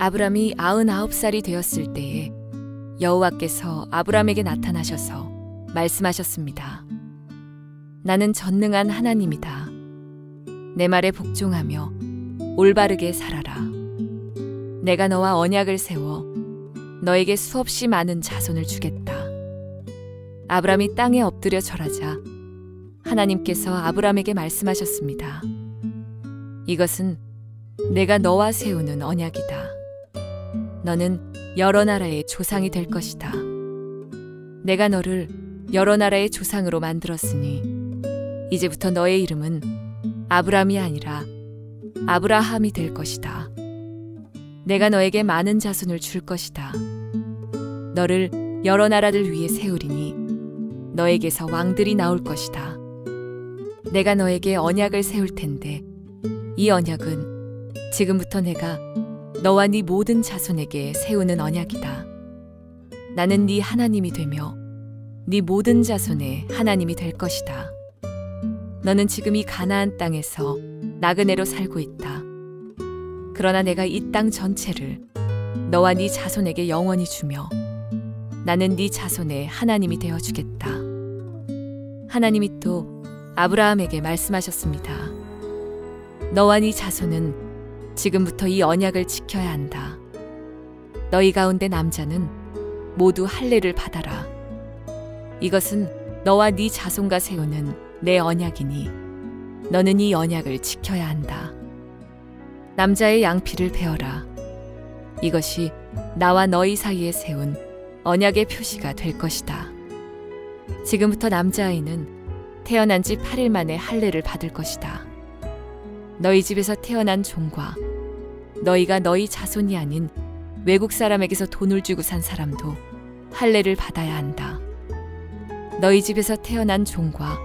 아브람이 99살이 되었을 때에 여호와께서 아브람에게 나타나셔서 말씀하셨습니다. 나는 전능한 하나님이다. 내 말에 복종하며 올바르게 살아라. 내가 너와 언약을 세워 너에게 수없이 많은 자손을 주겠다. 아브람이 땅에 엎드려 절하자 하나님께서 아브람에게 말씀하셨습니다. 이것은 내가 너와 세우는 언약이다. 너는 여러 나라의 조상이 될 것이다. 내가 너를 여러 나라의 조상으로 만들었으니 이제부터 너의 이름은 아브람이 아니라 아브라함이 될 것이다. 내가 너에게 많은 자손을 줄 것이다. 너를 여러 나라를 위해 세우리니 너에게서 왕들이 나올 것이다. 내가 너에게 언약을 세울 텐데 이 언약은 지금부터 내가 너와 네 모든 자손에게 세우는 언약이다. 나는 네 하나님이 되며 네 모든 자손의 하나님이 될 것이다. 너는 지금 이 가나안 땅에서 나그네로 살고 있다. 그러나 내가 이 땅 전체를 너와 네 자손에게 영원히 주며 나는 네 자손의 하나님이 되어주겠다. 하나님이 또 아브라함에게 말씀하셨습니다. 너와 네 자손은 지금부터 이 언약을 지켜야 한다. 너희 가운데 남자는 모두 할례를 받아라. 이것은 너와 네 자손과 세우는 내 언약이니 너는 이 언약을 지켜야 한다. 남자의 양피를 베어라. 이것이 나와 너희 사이에 세운 언약의 표시가 될 것이다. 지금부터 남자아이는 태어난 지 8일 만에 할례를 받을 것이다. 너희 집에서 태어난 종과 너희가 너희 자손이 아닌 외국 사람에게서 돈을 주고 산 사람도 할례를 받아야 한다. 너희 집에서 태어난 종과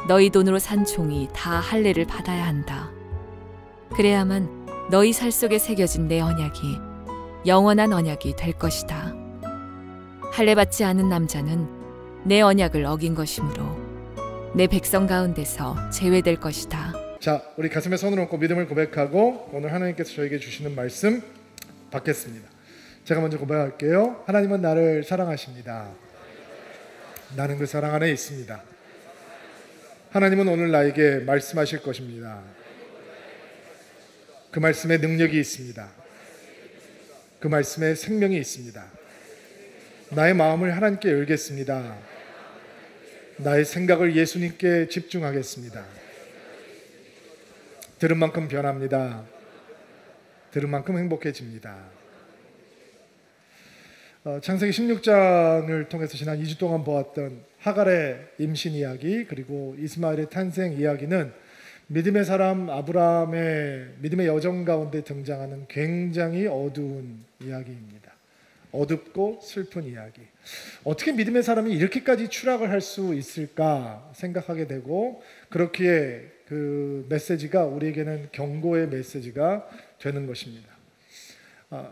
너희 돈으로 산 종이 다 할례를 받아야 한다. 그래야만 너희 살 속에 새겨진 내 언약이 영원한 언약이 될 것이다. 할례 받지 않은 남자는 내 언약을 어긴 것이므로 내 백성 가운데서 제외될 것이다. 자, 우리 가슴에 손을 얹고 믿음을 고백하고 오늘 하나님께서 저에게 주시는 말씀 받겠습니다. 제가 먼저 고백할게요. 하나님은 나를 사랑하십니다. 나는 그 사랑 안에 있습니다. 하나님은 오늘 나에게 말씀하실 것입니다. 그 말씀에 능력이 있습니다. 그 말씀에 생명이 있습니다. 나의 마음을 하나님께 열겠습니다. 나의 생각을 예수님께 집중하겠습니다. 들은 만큼 변합니다. 들은 만큼 행복해집니다. 창세기 16장을 통해서 지난 2주 동안 보았던 하갈의 임신 이야기 그리고 이스마엘의 탄생 이야기는 믿음의 사람 아브라함의 믿음의 여정 가운데 등장하는 굉장히 어두운 이야기입니다. 어둡고 슬픈 이야기. 어떻게 믿음의 사람이 이렇게까지 추락을 할 수 있을까 생각하게 되고 그렇기에 그 메시지가 우리에게는 경고의 메시지가 되는 것입니다.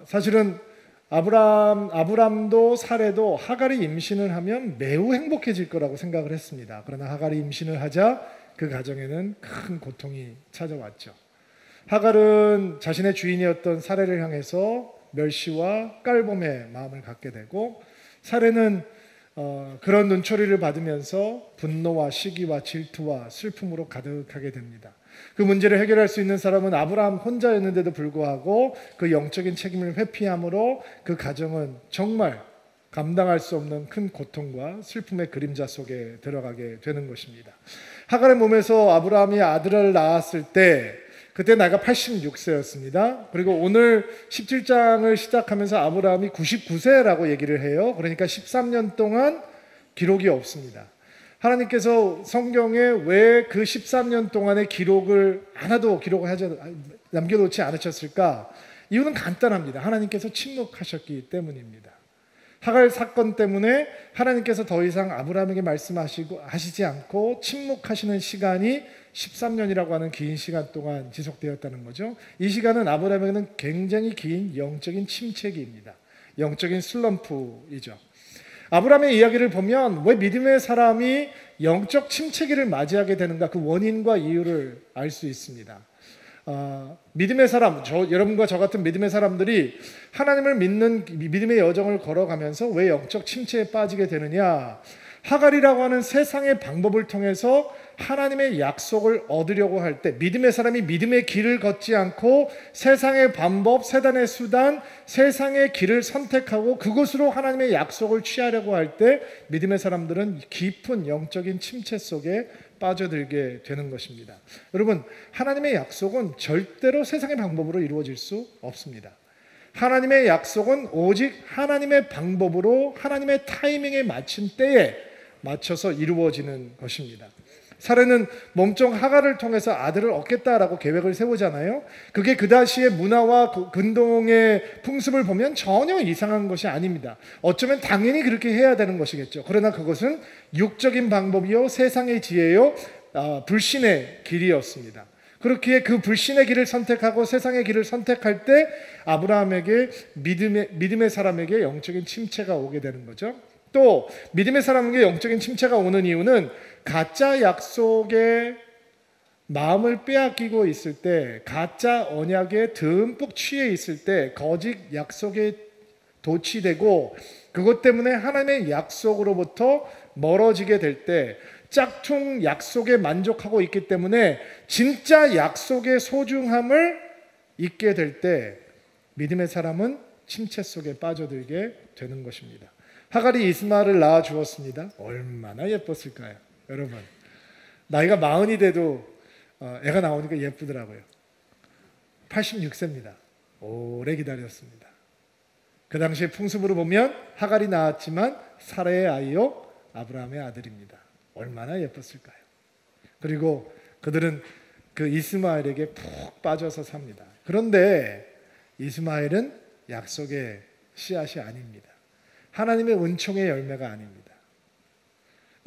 사실은 아브람도 사레도 하갈이 임신을 하면 매우 행복해질 거라고 생각을 했습니다. 그러나 하갈이 임신을 하자 그 가정에는 큰 고통이 찾아왔죠. 하갈은 자신의 주인이었던 사레를 향해서 멸시와 깔봄의 마음을 갖게 되고 사레는 그런 눈초리를 받으면서 분노와 시기와 질투와 슬픔으로 가득하게 됩니다. 그 문제를 해결할 수 있는 사람은 아브라함 혼자였는데도 불구하고 그 영적인 책임을 회피함으로 그 가정은 정말 감당할 수 없는 큰 고통과 슬픔의 그림자 속에 들어가게 되는 것입니다. 하갈의 몸에서 아브라함이 아들을 낳았을 때 그때 나이가 86세였습니다. 그리고 오늘 17장을 시작하면서 아브라함이 99세라고 얘기를 해요. 그러니까 13년 동안 기록이 없습니다. 하나님께서 성경에 왜 그 13년 동안의 기록을 하나도 남겨놓지 않으셨을까? 이유는 간단합니다. 하나님께서 침묵하셨기 때문입니다. 하갈 사건 때문에 하나님께서 더 이상 아브라함에게 말씀하시지 않고 침묵하시는 시간이 13년이라고 하는 긴 시간 동안 지속되었다는 거죠. 이 시간은 아브라함에게는 굉장히 긴 영적인 침체기입니다. 영적인 슬럼프이죠. 아브라함의 이야기를 보면 왜 믿음의 사람이 영적 침체기를 맞이하게 되는가 그 원인과 이유를 알 수 있습니다. 믿음의 사람, 여러분과 저 같은 믿음의 사람들이 하나님을 믿는 믿음의 여정을 걸어가면서 왜 영적 침체에 빠지게 되느냐? 하갈이라고 하는 세상의 방법을 통해서 하나님의 약속을 얻으려고 할 때, 믿음의 사람이 믿음의 길을 걷지 않고 세상의 방법, 세단의 수단, 세상의 길을 선택하고 그것으로 하나님의 약속을 취하려고 할 때 믿음의 사람들은 깊은 영적인 침체 속에 빠져들게 되는 것입니다. 여러분, 하나님의 약속은 절대로 세상의 방법으로 이루어질 수 없습니다. 하나님의 약속은 오직 하나님의 방법으로 하나님의 타이밍에 맞춘 때에 맞춰서 이루어지는 것입니다. 사례는 몸종 하갈을 통해서 아들을 얻겠다라고 계획을 세우잖아요. 그게 그 당시의 문화와 근동의 풍습을 보면 전혀 이상한 것이 아닙니다. 어쩌면 당연히 그렇게 해야 되는 것이겠죠. 그러나 그것은 육적인 방법이요, 세상의 지혜요, 불신의 길이었습니다. 그렇기에 그 불신의 길을 선택하고 세상의 길을 선택할 때 아브라함에게 믿음의 사람에게 영적인 침체가 오게 되는 거죠. 또 믿음의 사람에게 영적인 침체가 오는 이유는 가짜 약속에 마음을 빼앗기고 있을 때, 가짜 언약에 듬뿍 취해 있을 때, 거짓 약속에 도취되고 그것 때문에 하나님의 약속으로부터 멀어지게 될 때, 짝퉁 약속에 만족하고 있기 때문에 진짜 약속의 소중함을 잊게 될 때 믿음의 사람은 침체 속에 빠져들게 되는 것입니다. 하갈이 이스마엘을 낳아 주었습니다. 얼마나 예뻤을까요? 여러분, 나이가 40이 돼도 애가 나오니까 예쁘더라고요. 86세입니다. 오래 기다렸습니다. 그 당시의 풍습으로 보면 하갈이 낳았지만 사라의 아이요 아브라함의 아들입니다. 얼마나 예뻤을까요? 그리고 그들은 그 이스마엘에게 푹 빠져서 삽니다. 그런데 이스마엘은 약속의 씨앗이 아닙니다. 하나님의 은총의 열매가 아닙니다.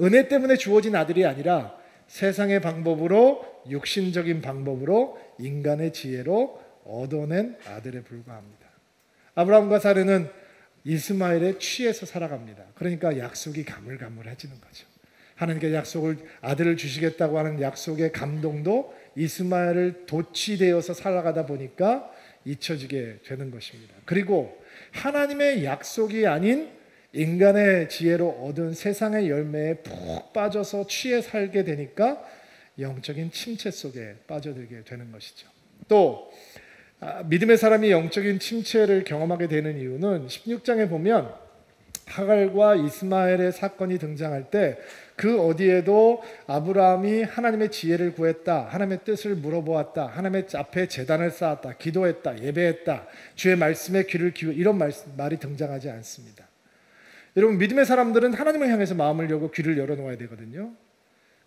은혜 때문에 주어진 아들이 아니라 세상의 방법으로, 육신적인 방법으로, 인간의 지혜로 얻어낸 아들에 불과합니다. 아브라함과 사르는 이스마엘에 취해서 살아갑니다. 그러니까 약속이 가물가물해지는 거죠. 하나님께 아들을 주시겠다고 하는 약속의 감동도 이스마엘을 도취되어서 살아가다 보니까 잊혀지게 되는 것입니다. 그리고 하나님의 약속이 아닌 인간의 지혜로 얻은 세상의 열매에 푹 빠져서 취해 살게 되니까 영적인 침체 속에 빠져들게 되는 것이죠. 또 믿음의 사람이 영적인 침체를 경험하게 되는 이유는 16장에 보면 하갈과 이스마엘의 사건이 등장할 때 그 어디에도 아브라함이 하나님의 지혜를 구했다, 하나님의 뜻을 물어보았다, 하나님의 앞에 제단을 쌓았다, 기도했다, 예배했다, 주의 말씀에 귀를 기울여, 이런 말이 등장하지 않습니다. 여러분, 믿음의 사람들은 하나님을 향해서 마음을 열고 귀를 열어놓아야 되거든요.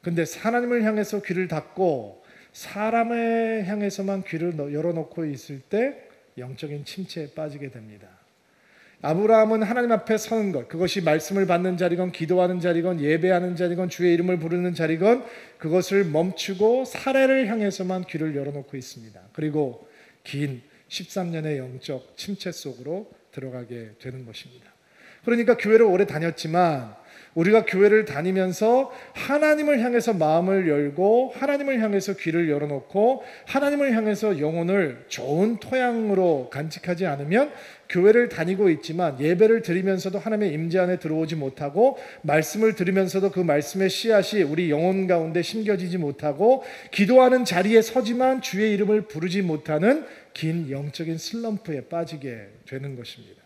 근데 하나님을 향해서 귀를 닫고 사람을 향해서만 귀를 열어놓고 있을 때 영적인 침체에 빠지게 됩니다. 아브라함은 하나님 앞에 서는 것, 그것이 말씀을 받는 자리건 기도하는 자리건 예배하는 자리건 주의 이름을 부르는 자리건 그것을 멈추고 사례를 향해서만 귀를 열어놓고 있습니다. 그리고 긴 13년의 영적 침체 속으로 들어가게 되는 것입니다. 그러니까 교회를 오래 다녔지만 우리가 교회를 다니면서 하나님을 향해서 마음을 열고 하나님을 향해서 귀를 열어놓고 하나님을 향해서 영혼을 좋은 토양으로 간직하지 않으면 교회를 다니고 있지만 예배를 드리면서도 하나님의 임재 안에 들어오지 못하고 말씀을 들으면서도 그 말씀의 씨앗이 우리 영혼 가운데 심겨지지 못하고 기도하는 자리에 서지만 주의 이름을 부르지 못하는 긴 영적인 슬럼프에 빠지게 되는 것입니다.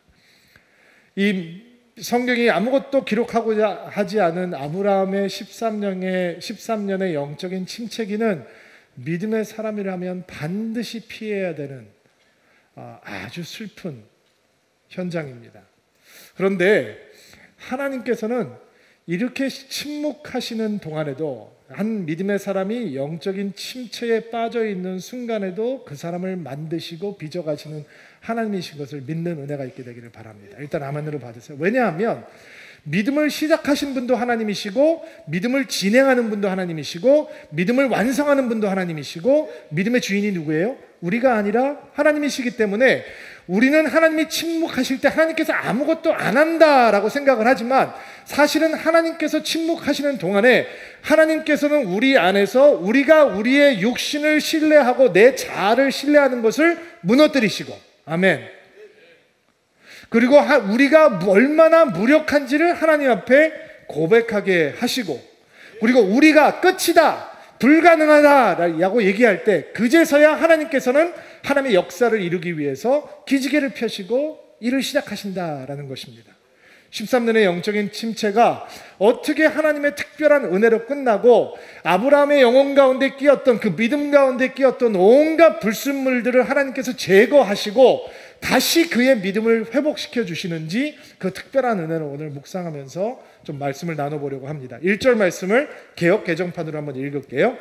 이 성경이 아무것도 기록하고자 하지 않은 아브라함의 13년의 영적인 침체기는 믿음의 사람이라면 반드시 피해야 되는 아주 슬픈 현장입니다. 그런데 하나님께서는 이렇게 침묵하시는 동안에도 한 믿음의 사람이 영적인 침체에 빠져 있는 순간에도 그 사람을 만드시고 빚어가시는 하나님이신 것을 믿는 은혜가 있게 되기를 바랍니다. 일단 아멘으로 받으세요. 왜냐하면 믿음을 시작하신 분도 하나님이시고 믿음을 진행하는 분도 하나님이시고 믿음을 완성하는 분도 하나님이시고 믿음의 주인이 누구예요? 우리가 아니라 하나님이시기 때문에 우리는 하나님이 침묵하실 때 하나님께서 아무것도 안 한다라고 생각을 하지만 사실은 하나님께서 침묵하시는 동안에 하나님께서는 우리 안에서 우리가 우리의 육신을 신뢰하고 내 자아를 신뢰하는 것을 무너뜨리시고, 아멘. 그리고 우리가 얼마나 무력한지를 하나님 앞에 고백하게 하시고, 그리고 우리가 끝이다, 불가능하다라고 얘기할 때 그제서야 하나님께서는 하나님의 역사를 이루기 위해서 기지개를 펴시고 일을 시작하신다라는 것입니다. 13년의 영적인 침체가 어떻게 하나님의 특별한 은혜로 끝나고 아브라함의 영혼 가운데 끼었던 그 믿음 가운데 끼었던 온갖 불순물들을 하나님께서 제거하시고 다시 그의 믿음을 회복시켜 주시는지 그 특별한 은혜를 오늘 묵상하면서 좀 말씀을 나눠보려고 합니다. 1절 말씀을 개역 개정판으로 한번 읽을게요.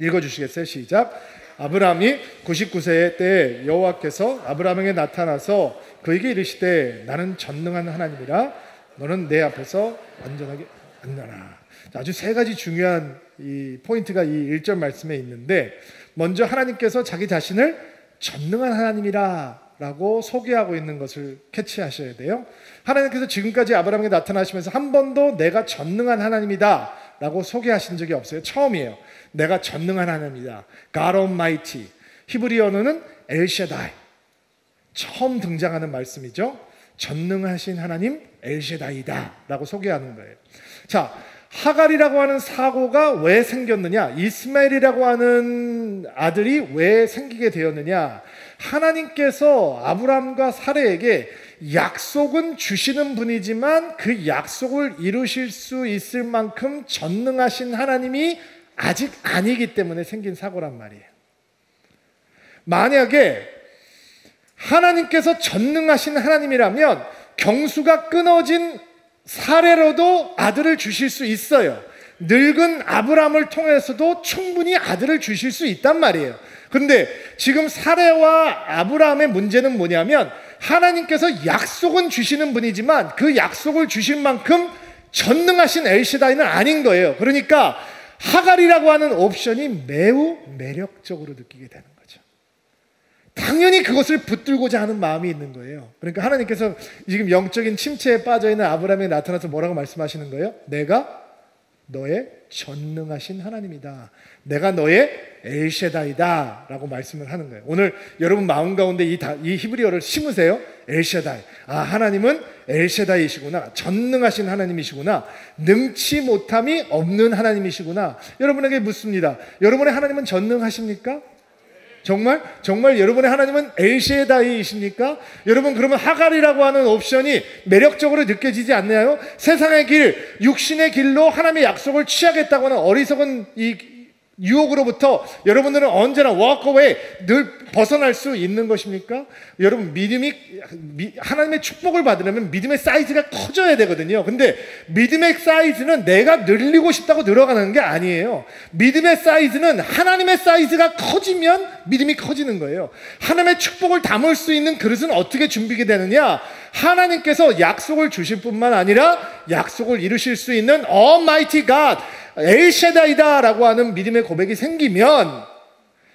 읽어주시겠어요? 시작. 아브라함이 99세의 때에 여호와께서 아브라함에게 나타나서 그에게 이르시되 나는 전능한 하나님이라 너는 내 앞에서 완전하게 앉아라. 아주 세 가지 중요한 이 포인트가 이 1절 말씀에 있는데, 먼저 하나님께서 자기 자신을 전능한 하나님이라 라고 소개하고 있는 것을 캐치하셔야 돼요. 하나님께서 지금까지 아브라함에게 나타나시면서 한 번도 내가 전능한 하나님이다 라고 소개하신 적이 없어요. 처음이에요. 내가 전능한 하나님이다. God Almighty. 히브리어는 엘샤다이. 처음 등장하는 말씀이죠. 전능하신 하나님 엘샤다이다 라고 소개하는 거예요. 자, 하갈이라고 하는 사고가 왜 생겼느냐, 이스마엘이라고 하는 아들이 왜 생기게 되었느냐, 하나님께서 아브라함과 사레에게 약속은 주시는 분이지만 그 약속을 이루실 수 있을 만큼 전능하신 하나님이 아직 아니기 때문에 생긴 사고란 말이에요. 만약에 하나님께서 전능하신 하나님이라면 경수가 끊어진 사레로도 아들을 주실 수 있어요. 늙은 아브라함을 통해서도 충분히 아들을 주실 수 있단 말이에요. 그런데 지금 사레와 아브라함의 문제는 뭐냐면 하나님께서 약속은 주시는 분이지만 그 약속을 주실 만큼 전능하신 엘시다이는 아닌 거예요. 그러니까 하갈이라고 하는 옵션이 매우 매력적으로 느끼게 되는 거죠. 당연히 그것을 붙들고자 하는 마음이 있는 거예요. 그러니까 하나님께서 지금 영적인 침체에 빠져있는 아브라함에 나타나서 뭐라고 말씀하시는 거예요? 내가 너의 전능하신 하나님이다. 내가 너의 엘샤다이다 라고 말씀을 하는 거예요. 오늘 여러분 마음 가운데 이 히브리어를 심으세요. 엘샤다이. 아, 하나님은 엘샤다이시구나. 전능하신 하나님이시구나. 능치 못함이 없는 하나님이시구나. 여러분에게 묻습니다. 여러분의 하나님은 전능하십니까? 정말 여러분의 하나님은 엘샤다이이십니까? 여러분, 그러면 하갈이라고 하는 옵션이 매력적으로 느껴지지 않나요? 세상의 길, 육신의 길로 하나님의 약속을 취하겠다고 하는 어리석은 이 유혹으로부터 여러분들은 언제나 walk away, 늘 벗어날 수 있는 것입니까? 여러분, 하나님의 축복을 받으려면 믿음의 사이즈가 커져야 되거든요. 근데 믿음의 사이즈는 내가 늘리고 싶다고 늘어가는 게 아니에요. 믿음의 사이즈는 하나님의 사이즈가 커지면 믿음이 커지는 거예요. 하나님의 축복을 담을 수 있는 그릇은 어떻게 준비가 되느냐? 하나님께서 약속을 주실 뿐만 아니라 약속을 이루실 수 있는 Almighty God, 엘샤다이다 라고 하는 믿음의 고백이 생기면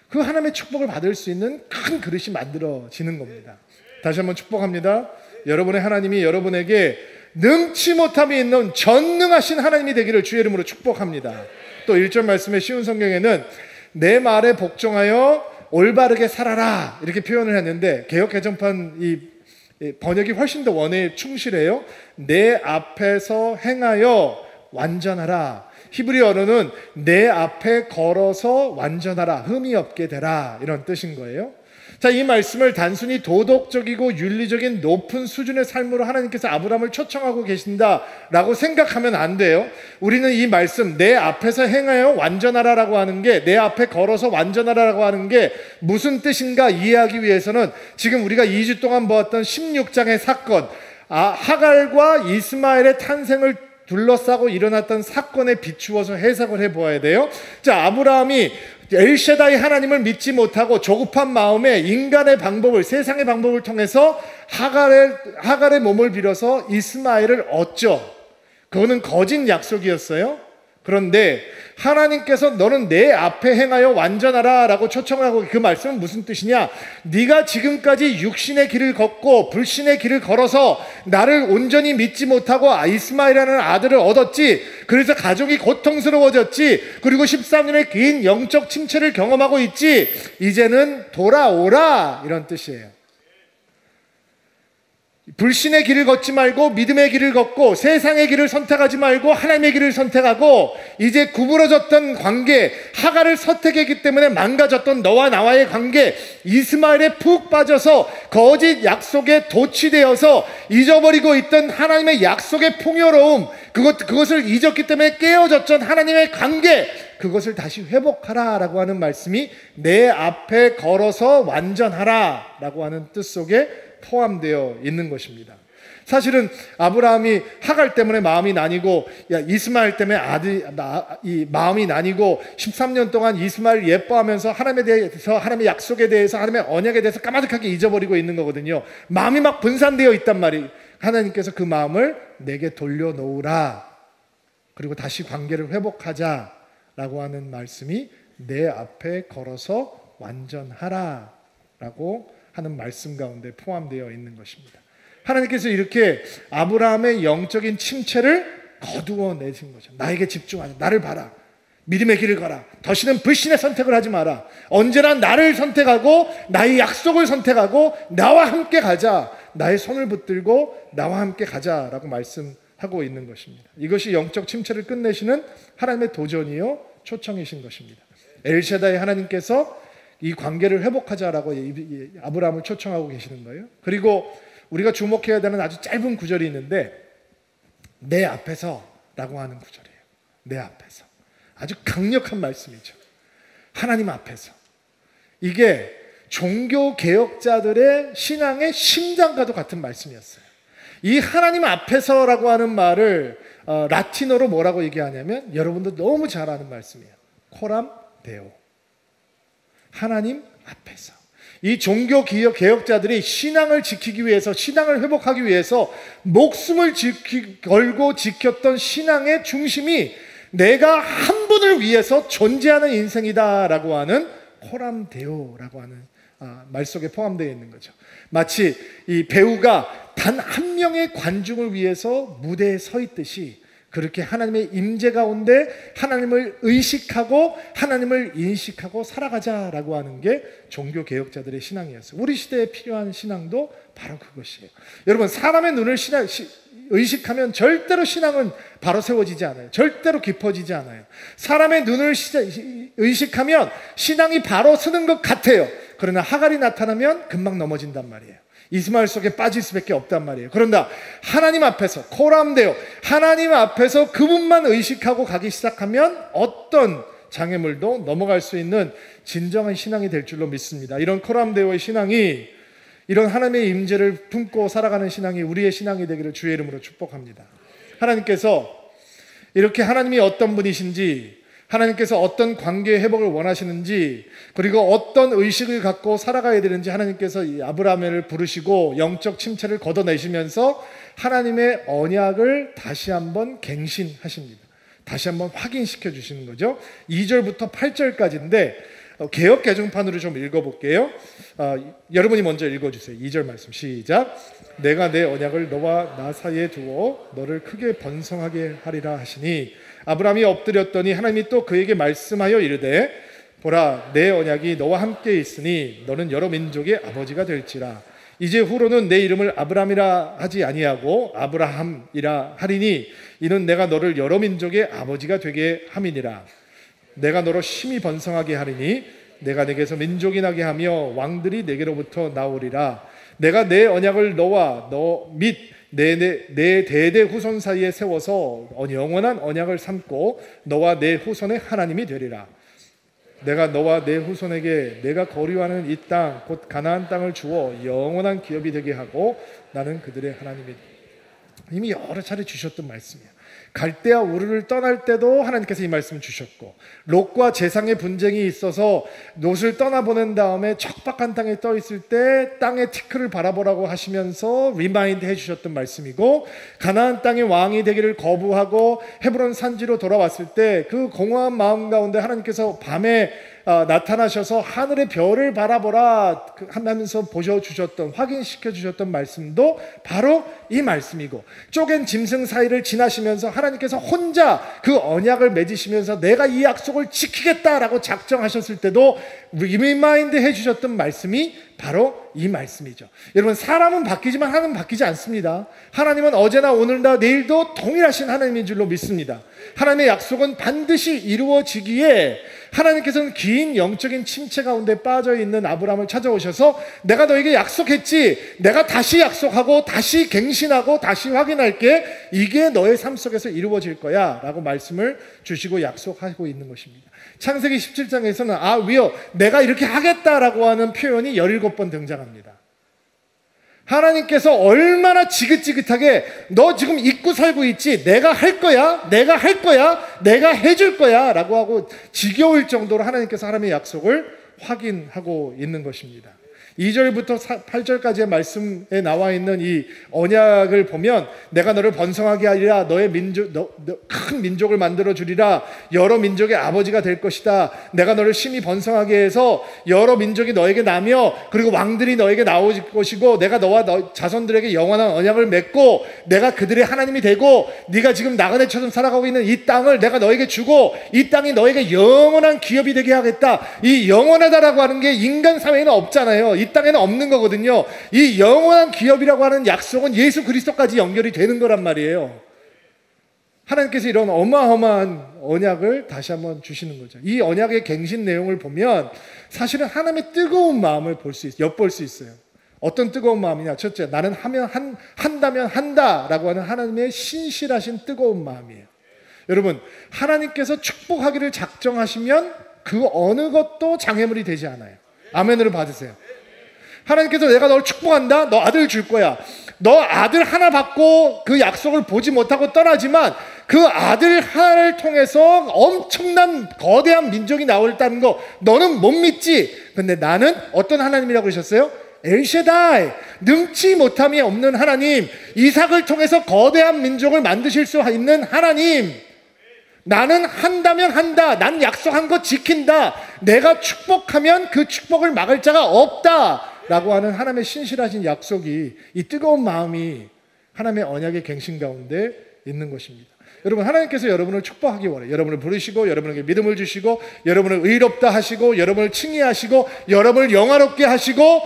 그 하나님의 축복을 받을 수 있는 큰 그릇이 만들어지는 겁니다. 다시 한번 축복합니다. 여러분의 하나님이 여러분에게 능치 못함이 있는 전능하신 하나님이 되기를 주의 이름으로 축복합니다. 또 1절 말씀의 쉬운 성경에는 내 말에 복종하여 올바르게 살아라 이렇게 표현을 했는데, 개역 개정판 이 번역이 훨씬 더 원어에 충실해요. 내 앞에서 행하여 완전하라. 히브리어로는 내 앞에 걸어서 완전하라, 흠이 없게 되라, 이런 뜻인 거예요. 자, 이 말씀을 단순히 도덕적이고 윤리적인 높은 수준의 삶으로 하나님께서 아브라함을 초청하고 계신다라고 생각하면 안 돼요. 우리는 이 말씀, 내 앞에서 행하여 완전하라라고 하는 게, 내 앞에 걸어서 완전하라라고 하는 게 무슨 뜻인가 이해하기 위해서는 지금 우리가 2주 동안 보았던 16장의 사건, 하갈과 이스마엘의 탄생을 둘러싸고 일어났던 사건에 비추어서 해석을 해보아야 돼요. 자, 아브라함이 엘샤다이 하나님을 믿지 못하고 조급한 마음에 인간의 방법을, 세상의 방법을 통해서 하갈의 몸을 빌어서 이스마엘을 얻죠. 그거는 거짓 약속이었어요. 그런데 하나님께서 너는 내 앞에 행하여 완전하라 라고 초청을 하고, 그 말씀은 무슨 뜻이냐? 네가 지금까지 육신의 길을 걷고 불신의 길을 걸어서 나를 온전히 믿지 못하고 이스마엘이라는 아들을 얻었지, 그래서 가족이 고통스러워졌지, 그리고 13년의 긴 영적 침체를 경험하고 있지, 이제는 돌아오라, 이런 뜻이에요. 불신의 길을 걷지 말고 믿음의 길을 걷고, 세상의 길을 선택하지 말고 하나님의 길을 선택하고, 이제 구부러졌던 관계, 하갈을 선택했기 때문에 망가졌던 너와 나와의 관계, 이스마엘에 푹 빠져서 거짓 약속에 도취되어서 잊어버리고 있던 하나님의 약속의 풍요로움, 그것을 잊었기 때문에 깨어졌던 하나님의 관계, 그것을 다시 회복하라 라고 하는 말씀이 내 앞에 걸어서 완전하라 라고 하는 뜻 속에 포함되어 있는 것입니다. 사실은 아브라함이 하갈 때문에 마음이 나뉘고, 이스마엘 때문에 마음이 나뉘고 13년 동안 이스마엘 예뻐하면서 하나님에 대해서, 하나님의 약속에 대해서, 하나님의 언약에 대해서 까마득하게 잊어버리고 있는 거거든요. 마음이 막 분산되어 있단 말이에요. 하나님께서 그 마음을 내게 돌려놓으라, 그리고 다시 관계를 회복하자 라고 하는 말씀이 내 앞에 걸어서 완전하라 라고 하는 말씀 가운데 포함되어 있는 것입니다. 하나님께서 이렇게 아브라함의 영적인 침체를 거두어 내신 거죠. 나에게 집중하자. 나를 봐라. 믿음의 길을 가라. 다시는 불신의 선택을 하지 마라. 언제나 나를 선택하고 나의 약속을 선택하고 나와 함께 가자. 나의 손을 붙들고 나와 함께 가자라고 말씀하고 있는 것입니다. 이것이 영적 침체를 끝내시는 하나님의 도전이요 초청이신 것입니다. 엘샤다이 하나님께서 이 관계를 회복하자라고 아브라함을 초청하고 계시는 거예요. 그리고 우리가 주목해야 되는 아주 짧은 구절이 있는데, 내 앞에서 라고 하는 구절이에요. 내 앞에서. 아주 강력한 말씀이죠. 하나님 앞에서. 이게 종교개혁자들의 신앙의 심장과도 같은 말씀이었어요. 이 하나님 앞에서라고 하는 말을 라틴어로 뭐라고 얘기하냐면, 여러분도 너무 잘 아는 말씀이에요. 코람 데오. 하나님 앞에서. 이 종교개혁자들이 신앙을 지키기 위해서, 신앙을 회복하기 위해서 목숨을 걸고 지켰던 신앙의 중심이 내가 한 분을 위해서 존재하는 인생이다라고 하는 코람데오라고 하는 말 속에 포함되어 있는 거죠. 마치 이 배우가 단 한 명의 관중을 위해서 무대에 서 있듯이, 그렇게 하나님의 임재 가운데 하나님을 의식하고 하나님을 인식하고 살아가자라고 하는 게 종교개혁자들의 신앙이었어요. 우리 시대에 필요한 신앙도 바로 그것이에요. 여러분, 사람의 눈을 의식하면 절대로 신앙은 바로 세워지지 않아요. 절대로 깊어지지 않아요. 사람의 눈을 의식하면 신앙이 바로 서는 것 같아요. 그러나 하갈이 나타나면 금방 넘어진단 말이에요. 이스마엘 속에 빠질 수밖에 없단 말이에요. 그런다 하나님 앞에서, 코람데오, 하나님 앞에서 그분만 의식하고 가기 시작하면 어떤 장애물도 넘어갈 수 있는 진정한 신앙이 될 줄로 믿습니다. 이런 코람데오의 신앙이, 이런 하나님의 임재를 품고 살아가는 신앙이 우리의 신앙이 되기를 주의 이름으로 축복합니다. 하나님께서 이렇게 하나님이 어떤 분이신지, 하나님께서 어떤 관계 회복을 원하시는지, 그리고 어떤 의식을 갖고 살아가야 되는지 하나님께서 이 아브라함을 부르시고 영적 침체를 걷어내시면서 하나님의 언약을 다시 한번 갱신하십니다. 다시 한번 확인시켜 주시는 거죠. 2절부터 8절까지인데 개역 개정판으로 좀 읽어볼게요. 여러분이 먼저 읽어주세요. 2절 말씀 시작. 내가 내 언약을 너와 나 사이에 두어 너를 크게 번성하게 하리라 하시니, 아브라함이 엎드렸더니 하나님이 또 그에게 말씀하여 이르되, 보라, 내 언약이 너와 함께 있으니 너는 여러 민족의 아버지가 될지라. 이제 후로는 내 이름을 아브라함이라 하지 아니하고 아브라함이라 하리니, 이는 내가 너를 여러 민족의 아버지가 되게 함이니라. 내가 너로 심히 번성하게 하리니 내가 내게서 민족이 나게 하며 왕들이 내게로부터 나오리라. 내가 내 언약을 너와 너 및 내 대대 후손 사이에 세워서 영원한 언약을 삼고 너와 내 후손의 하나님이 되리라. 내가 너와 내 후손에게 내가 거류하는 이 땅 곧 가나안 땅을 주어 영원한 기업이 되게 하고 나는 그들의 하나님이. 이미 여러 차례 주셨던 말씀이에요. 갈대아 우르를 떠날 때도 하나님께서 이 말씀을 주셨고, 롯과 재상의 분쟁이 있어서 롯을 떠나보낸 다음에 척박한 땅에 떠 있을 때 땅의 티끌을 바라보라고 하시면서 리마인드 해주셨던 말씀이고, 가나안 땅의 왕이 되기를 거부하고 헤브론 산지로 돌아왔을 때 그 공허한 마음 가운데 하나님께서 밤에 나타나셔서 하늘의 별을 바라보라 하면서 보셔주셨던, 확인시켜 주셨던 말씀도 바로 이 말씀이고, 쪼갠 짐승 사이를 지나시면서 하나님께서 혼자 그 언약을 맺으시면서 내가 이 약속을 지키겠다라고 작정하셨을 때도 리마인드 해주셨던 말씀이 바로 이 말씀이죠. 여러분, 사람은 바뀌지만 하나님은 바뀌지 않습니다. 하나님은 어제나 오늘나 내일도 동일하신 하나님인 줄로 믿습니다. 하나님의 약속은 반드시 이루어지기에 하나님께서는 긴 영적인 침체 가운데 빠져있는 아브라함을 찾아오셔서 내가 너에게 약속했지, 내가 다시 약속하고 다시 갱신하고 다시 확인할게, 이게 너의 삶 속에서 이루어질 거야 라고 말씀을 주시고 약속하고 있는 것입니다. 창세기 17장에서는 위여 내가 이렇게 하겠다라고 하는 표현이 17번 등장합니다. 하나님께서 얼마나 지긋지긋하게 너 지금 잊고 살고 있지, 내가 할 거야, 내가 할 거야, 내가 해줄 거야 라고 하고 지겨울 정도로 하나님께서 하나님의 약속을 확인하고 있는 것입니다. 2절부터 8절까지의 말씀에 나와 있는 이 언약을 보면 내가 너를 번성하게 하리라, 너의 큰 민족을 만들어 주리라, 여러 민족의 아버지가 될 것이다, 내가 너를 심히 번성하게 해서 여러 민족이 너에게 나며 그리고 왕들이 너에게 나올 것이고, 내가 너와 너 자손들에게 영원한 언약을 맺고 내가 그들의 하나님이 되고, 네가 지금 나그네처럼 살아가고 있는 이 땅을 내가 너에게 주고 이 땅이 너에게 영원한 기업이 되게 하겠다. 이 영원하다라고 하는 게 인간 사회에는 없잖아요. 이 땅에는 없는 거거든요. 이 영원한 기업이라고 하는 약속은 예수 그리스도까지 연결이 되는 거란 말이에요. 하나님께서 이런 어마어마한 언약을 다시 한번 주시는 거죠. 이 언약의 갱신 내용을 보면 사실은 하나님의 뜨거운 마음을 엿볼 수 있어요. 어떤 뜨거운 마음이냐? 첫째, 나는 한다면 한다라고 하는 하나님의 신실하신 뜨거운 마음이에요. 여러분, 하나님께서 축복하기를 작정하시면 그 어느 것도 장애물이 되지 않아요. 아멘으로 받으세요. 하나님께서 내가 너를 축복한다, 너 아들 줄 거야, 너 아들 하나 받고 그 약속을 보지 못하고 떠나지만 그 아들 하나를 통해서 엄청난 거대한 민족이 나올다는 거 너는 못 믿지? 근데 나는 어떤 하나님이라고 그러셨어요? 엘샤다이, 능치 못함이 없는 하나님, 이삭을 통해서 거대한 민족을 만드실 수 있는 하나님, 나는 한다면 한다, 나는 약속한 거 지킨다, 내가 축복하면 그 축복을 막을 자가 없다 라고 하는 하나님의 신실하신 약속이, 이 뜨거운 마음이 하나님의 언약의 갱신 가운데 있는 것입니다. 여러분, 하나님께서 여러분을 축복하기 원해요. 여러분을 부르시고 여러분에게 믿음을 주시고 여러분을 의롭다 하시고 여러분을 칭의하시고 여러분을 영화롭게 하시고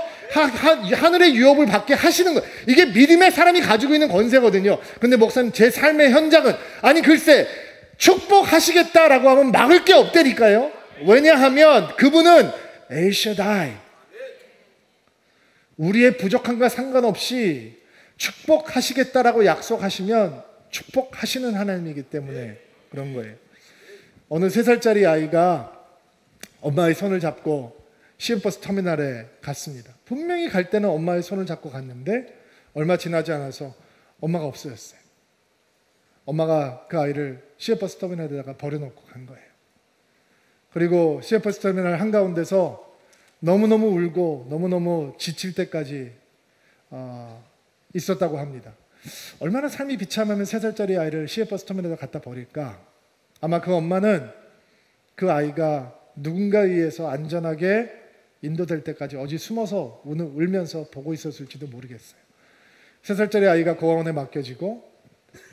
하늘의 유업을 받게 하시는 거예요. 이게 믿음의 사람이 가지고 있는 권세거든요. 근데 목사님, 제 삶의 현장은 아니 글쎄 축복하시겠다라고 하면 막을 게 없다니까요. 왜냐하면 그분은 엘샤다이, 우리의 부족함과 상관없이 축복하시겠다라고 약속하시면 축복하시는 하나님이기 때문에 그런 거예요. 어느 3살짜리 아이가 엄마의 손을 잡고 시외버스 터미널에 갔습니다. 분명히 갈 때는 엄마의 손을 잡고 갔는데 얼마 지나지 않아서 엄마가 없어졌어요. 엄마가 그 아이를 시외버스 터미널에다가 버려놓고 간 거예요. 그리고 시외버스 터미널 한가운데서 너무너무 울고 너무너무 지칠 때까지 있었다고 합니다. 얼마나 삶이 비참하면 3살짜리 아이를 시외버스 터미널에 갖다 버릴까? 아마 그 엄마는 그 아이가 누군가에 의해서 안전하게 인도될 때까지 어디 숨어서 울면서 보고 있었을지도 모르겠어요. 3살짜리 아이가 고아원에 맡겨지고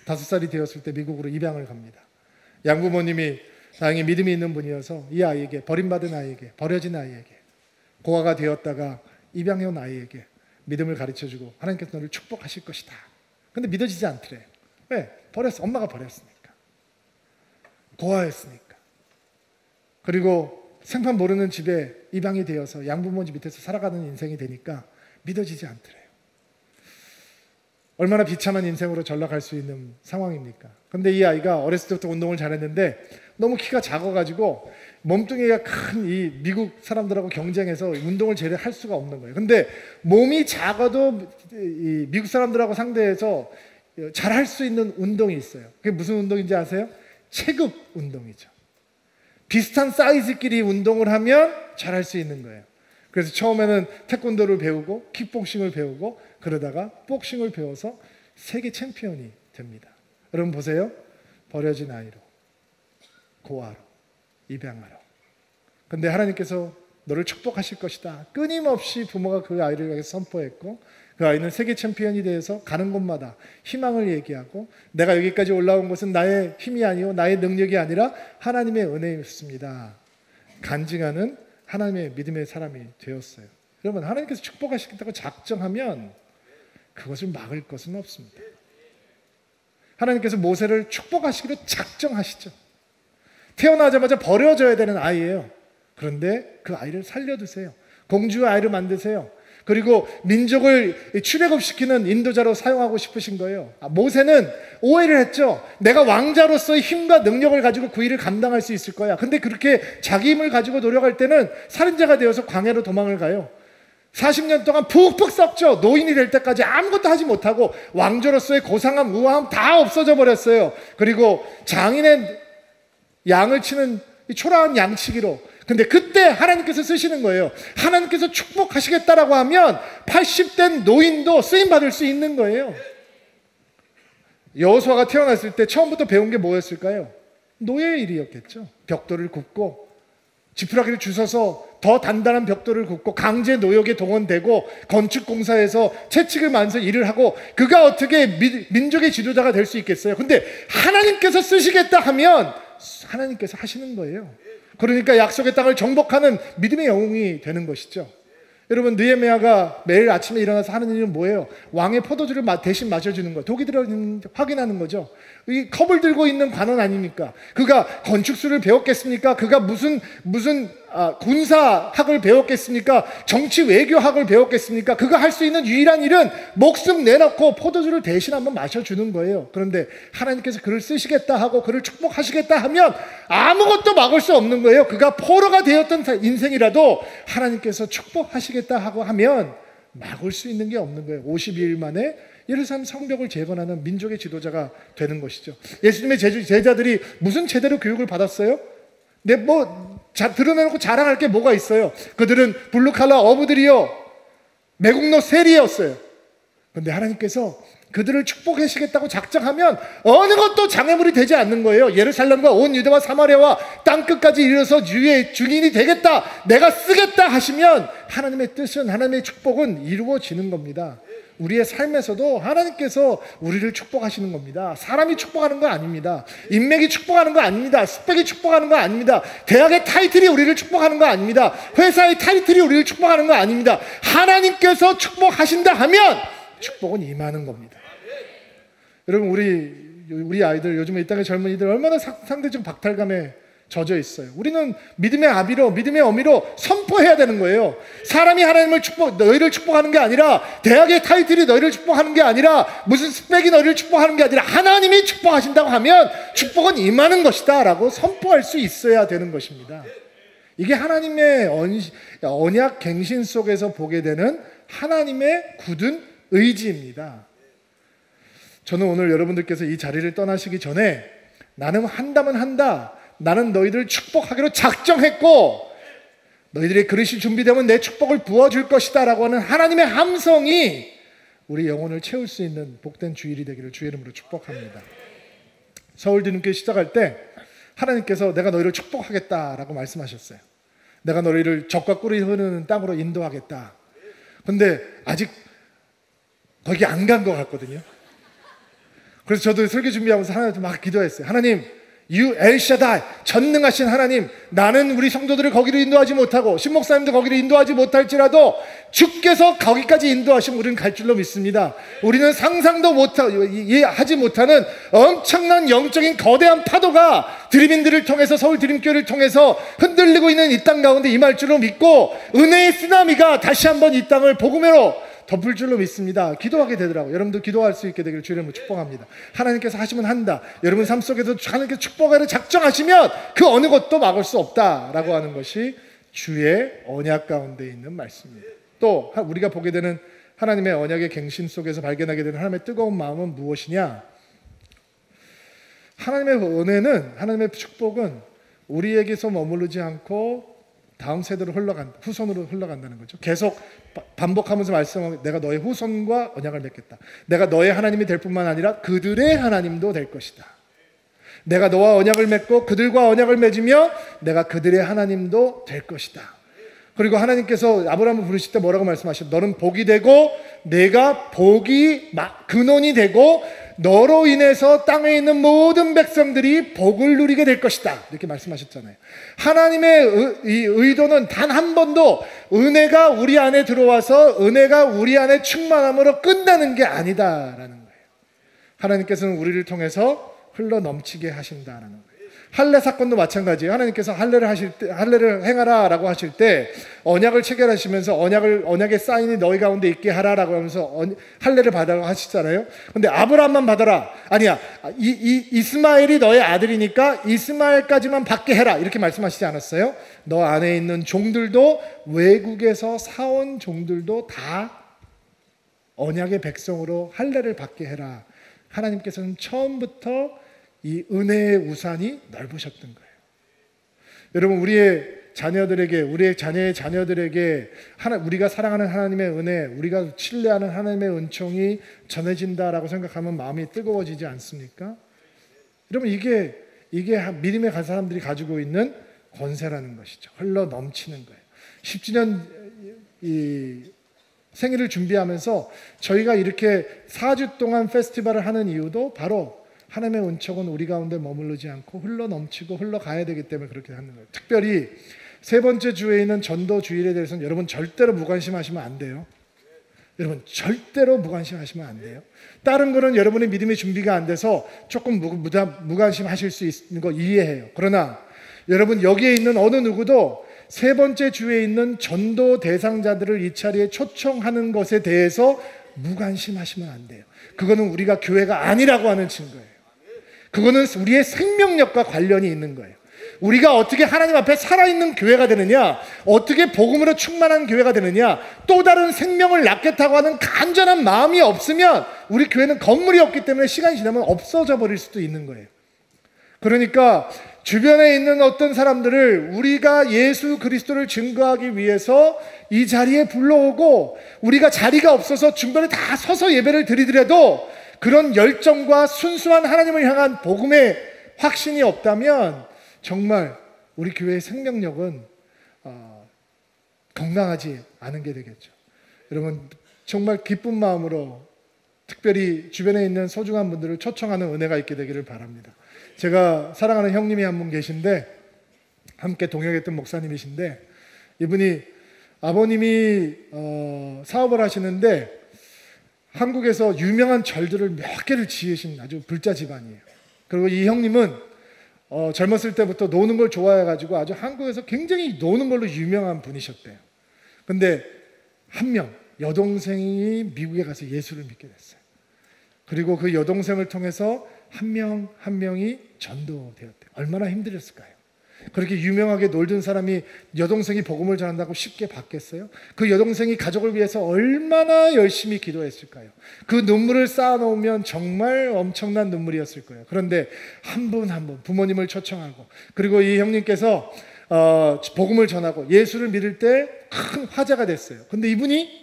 5살이 되었을 때 미국으로 입양을 갑니다. 양부모님이 다행히 믿음이 있는 분이어서 이 아이에게, 버림받은 아이에게, 버려진 아이에게, 고아가 되었다가 입양해온 아이에게 믿음을 가르쳐주고 하나님께서 너를 축복하실 것이다. 근데 믿어지지 않더래요. 왜? 엄마가 버렸으니까. 고아였으니까. 그리고 생판 모르는 집에 입양이 되어서 양부모 집 밑에서 살아가는 인생이 되니까 믿어지지 않더래요. 얼마나 비참한 인생으로 전락할 수 있는 상황입니까? 근데 이 아이가 어렸을 때부터 운동을 잘했는데 너무 키가 작아가지고 몸뚱이가 큰 이 미국 사람들하고 경쟁해서 운동을 제대로 할 수가 없는 거예요. 근데 몸이 작아도 이 미국 사람들하고 상대해서 잘할 수 있는 운동이 있어요. 그게 무슨 운동인지 아세요? 체급 운동이죠. 비슷한 사이즈끼리 운동을 하면 잘할 수 있는 거예요. 그래서 처음에는 태권도를 배우고 킥복싱을 배우고 그러다가 복싱을 배워서 세계 챔피언이 됩니다. 여러분 보세요. 버려진 아이로, 고아로, 입양아로. 근데 하나님께서 너를 축복하실 것이다. 끊임없이 부모가 그 아이를 위해서 선포했고 그 아이는 세계 챔피언이 되어서 가는 곳마다 희망을 얘기하고 내가 여기까지 올라온 것은 나의 힘이 아니요 나의 능력이 아니라 하나님의 은혜였습니다. 간증하는 하나님의 믿음의 사람이 되었어요. 여러분 하나님께서 축복하시겠다고 작정하면 그것을 막을 것은 없습니다. 하나님께서 모세를 축복하시기로 작정하시죠. 태어나자마자 버려져야 되는 아이예요. 그런데 그 아이를 살려두세요. 공주의 아이를 만드세요. 그리고 민족을 출애굽시키는 인도자로 사용하고 싶으신 거예요. 모세는 오해를 했죠. 내가 왕자로서의 힘과 능력을 가지고 그 일을 감당할 수 있을 거야. 근데 그렇게 자기 힘을 가지고 노력할 때는 살인자가 되어서 광야로 도망을 가요. 40년 동안 푹푹 썩죠. 노인이 될 때까지 아무것도 하지 못하고 왕조로서의 고상함, 우아함 다 없어져 버렸어요. 그리고 장인의 양을 치는 초라한 양치기로. 근데 그때 하나님께서 쓰시는 거예요. 하나님께서 축복하시겠다라고 하면 80된 노인도 쓰임받을 수 있는 거예요. 여호수아가 태어났을 때 처음부터 배운 게 뭐였을까요? 노예의 일이었겠죠. 벽돌을 굽고 지푸라기를 주워서 더 단단한 벽돌을 굽고 강제 노역에 동원되고 건축공사에서 채찍을 만서 일을 하고 그가 어떻게 민족의 지도자가 될 수 있겠어요? 근데 하나님께서 쓰시겠다 하면 하나님께서 하시는 거예요. 그러니까 약속의 땅을 정복하는 믿음의 영웅이 되는 것이죠. 여러분 느헤미야가 매일 아침에 일어나서 하는 일은 뭐예요? 왕의 포도주를 대신 마셔주는 거. 독이 들어있는지 확인하는 거죠. 이 컵을 들고 있는 관원 아닙니까? 그가 건축술을 배웠겠습니까? 그가 무슨 군사학을 배웠겠습니까? 정치 외교학을 배웠겠습니까? 그가 할 수 있는 유일한 일은 목숨 내놓고 포도주를 대신 한번 마셔주는 거예요. 그런데 하나님께서 그를 쓰시겠다 하고 그를 축복하시겠다 하면 아무것도 막을 수 없는 거예요. 그가 포로가 되었던 인생이라도 하나님께서 축복하시겠다 하고 하면 막을 수 있는 게 없는 거예요. 52일 만에 예루살렘 성벽을 재건하는 민족의 지도자가 되는 것이죠. 예수님의 제자들이 무슨 제대로 교육을 받았어요? 드러내놓고 자랑할 게 뭐가 있어요? 그들은 블루칼라 어부들이요 매국노 세리였어요. 그런데 하나님께서 그들을 축복하시겠다고 작정하면 어느 것도 장애물이 되지 않는 거예요. 예루살렘과 온 유대와 사마리아와 땅끝까지 이르러서 주의 증인이 되겠다, 내가 쓰겠다 하시면 하나님의 뜻은, 하나님의 축복은 이루어지는 겁니다. 우리의 삶에서도 하나님께서 우리를 축복하시는 겁니다. 사람이 축복하는 거 아닙니다. 인맥이 축복하는 거 아닙니다. 스펙이 축복하는 거 아닙니다. 대학의 타이틀이 우리를 축복하는 거 아닙니다. 회사의 타이틀이 우리를 축복하는 거 아닙니다. 하나님께서 축복하신다 하면 축복은 임하는 겁니다. 여러분 우리 아이들, 요즘에 이 땅의 젊은이들 얼마나 상대적 박탈감에 젖어 있어요. 우리는 믿음의 아비로, 믿음의 어미로 선포해야 되는 거예요. 사람이 하나님을 너희를 축복하는 게 아니라, 대학의 타이틀이 너희를 축복하는 게 아니라, 무슨 스펙이 너희를 축복하는 게 아니라 하나님이 축복하신다고 하면 축복은 임하는 것이다 라고 선포할 수 있어야 되는 것입니다. 이게 하나님의 언약 갱신 속에서 보게 되는 하나님의 굳은 의지입니다. 저는 오늘 여러분들께서 이 자리를 떠나시기 전에 나는 한다면 한다, 나는 너희들을 축복하기로 작정했고 너희들의 그릇이 준비되면 내 축복을 부어줄 것이다 라고 하는 하나님의 함성이 우리 영혼을 채울 수 있는 복된 주일이 되기를 주의 이름으로 축복합니다. 서울 뒤늦게 시작할 때 하나님께서 내가 너희를 축복하겠다라고 말씀하셨어요. 내가 너희를 젖과 꿀이 흐르는 땅으로 인도하겠다. 근데 아직 거기 안 간 것 같거든요. 그래서 저도 설교 준비하면서 하나님한테 막 기도했어요. 하나님, You 엘샤다이, 전능하신 하나님, 나는 우리 성도들을 거기로 인도하지 못하고 신목사님도 거기로 인도하지 못할지라도 주께서 거기까지 인도하시면 우리는 갈 줄로 믿습니다. 우리는 상상도 하지 못하는 엄청난 영적인 거대한 파도가 드림인들을 통해서, 서울 드림교회를 통해서 흔들리고 있는 이 땅 가운데 임할 줄로 믿고 은혜의 쓰나미가 다시 한번 이 땅을 복음으로 덮을 줄로 믿습니다. 기도하게 되더라고요. 여러분도 기도할 수 있게 되기를 주의 이름으로 축복합니다. 하나님께서 하시면 한다. 여러분 삶 속에서 하나님께서 축복하기를 작정하시면 그 어느 것도 막을 수 없다라고 하는 것이 주의 언약 가운데 있는 말씀입니다. 또 우리가 보게 되는 하나님의 언약의 갱신 속에서 발견하게 되는 하나님의 뜨거운 마음은 무엇이냐? 하나님의 은혜는, 하나님의 축복은 우리에게서 머무르지 않고 다음 세대로 흘러간다, 후손으로 흘러간다는 거죠. 계속 반복하면서 말씀하고 내가 너의 후손과 언약을 맺겠다. 내가 너의 하나님이 될 뿐만 아니라 그들의 하나님도 될 것이다. 내가 너와 언약을 맺고 그들과 언약을 맺으며 내가 그들의 하나님도 될 것이다. 그리고 하나님께서 아브라함을 부르실 때 뭐라고 말씀하셨어요? 너는 복이 되고 내가 복이 근원이 되고 너로 인해서 땅에 있는 모든 백성들이 복을 누리게 될 것이다. 이렇게 말씀하셨잖아요. 하나님의 이 의도는 단 한 번도 은혜가 우리 안에 들어와서 은혜가 우리 안에 충만함으로 끝나는 게 아니다라는 거예요. 하나님께서는 우리를 통해서 흘러 넘치게 하신다라는 거예요. 할례 사건도 마찬가지예요. 하나님께서 할례를 하실 때, 할례를 행하라라고 하실 때 언약을 체결하시면서 언약의 사인이 너희 가운데 있게 하라라고 하면서 할례를 받으라고 하시잖아요. 근데 아브라함만 받아라. 아니야. 이스마엘이 너의 아들이니까 이스마엘까지만 받게 해라. 이렇게 말씀하시지 않았어요? 너 안에 있는 종들도, 외국에서 사온 종들도 다 언약의 백성으로 할례를 받게 해라. 하나님께서는 처음부터 이 은혜의 우산이 넓으셨던 거예요. 여러분, 우리의 자녀들에게, 우리의 자녀의 자녀들에게 우리가 사랑하는 하나님의 은혜, 우리가 신뢰하는 하나님의 은총이 전해진다라고 생각하면 마음이 뜨거워지지 않습니까? 여러분, 이게 믿음의 간 사람들이 가지고 있는 권세라는 것이죠. 흘러 넘치는 거예요. 10주년 생일을 준비하면서 저희가 이렇게 4주 동안 페스티벌을 하는 이유도 바로 하나님의 은총은 우리 가운데 머무르지 않고 흘러 넘치고 흘러가야 되기 때문에 그렇게 하는 거예요. 특별히 세 번째 주에 있는 전도 주일에 대해서는 여러분 절대로 무관심하시면 안 돼요. 여러분 절대로 무관심하시면 안 돼요. 다른 거는 여러분의 믿음의 준비가 안 돼서 조금 무관심하실 수 있는 거 이해해요. 그러나 여러분 여기에 있는 어느 누구도 세 번째 주에 있는 전도 대상자들을 이 자리에 초청하는 것에 대해서 무관심하시면 안 돼요. 그거는 우리가 교회가 아니라고 하는 증거예요. 그거는 우리의 생명력과 관련이 있는 거예요. 우리가 어떻게 하나님 앞에 살아있는 교회가 되느냐, 어떻게 복음으로 충만한 교회가 되느냐, 또 다른 생명을 낳겠다고 하는 간절한 마음이 없으면 우리 교회는 건물이 없기 때문에 시간이 지나면 없어져 버릴 수도 있는 거예요. 그러니까 주변에 있는 어떤 사람들을 우리가 예수 그리스도를 증거하기 위해서 이 자리에 불러오고 우리가 자리가 없어서 중간에 다 서서 예배를 드리더라도 그런 열정과 순수한 하나님을 향한 복음의 확신이 없다면 정말 우리 교회의 생명력은 건강하지 않은 게 되겠죠. 여러분 정말 기쁜 마음으로 특별히 주변에 있는 소중한 분들을 초청하는 은혜가 있게 되기를 바랍니다. 제가 사랑하는 형님이 한 분 계신데 함께 동역했던 목사님이신데 이분이 아버님이 사업을 하시는데 한국에서 유명한 절들을 몇 개를 지으신 아주 불자 집안이에요. 그리고 이 형님은 젊었을 때부터 노는 걸 좋아해가지고 아주 한국에서 굉장히 노는 걸로 유명한 분이셨대요. 근데 한 명, 여동생이 미국에 가서 예수를 믿게 됐어요. 그리고 그 여동생을 통해서 한 명 한 명이 전도되었대요. 얼마나 힘들었을까요? 그렇게 유명하게 놀던 사람이 여동생이 복음을 전한다고 쉽게 받겠어요? 그 여동생이 가족을 위해서 얼마나 열심히 기도했을까요? 그 눈물을 쌓아놓으면 정말 엄청난 눈물이었을 거예요. 그런데 한 분 한 분 부모님을 초청하고 그리고 이 형님께서 복음을 전하고 예수를 믿을 때 큰 화제가 됐어요. 근데 이분이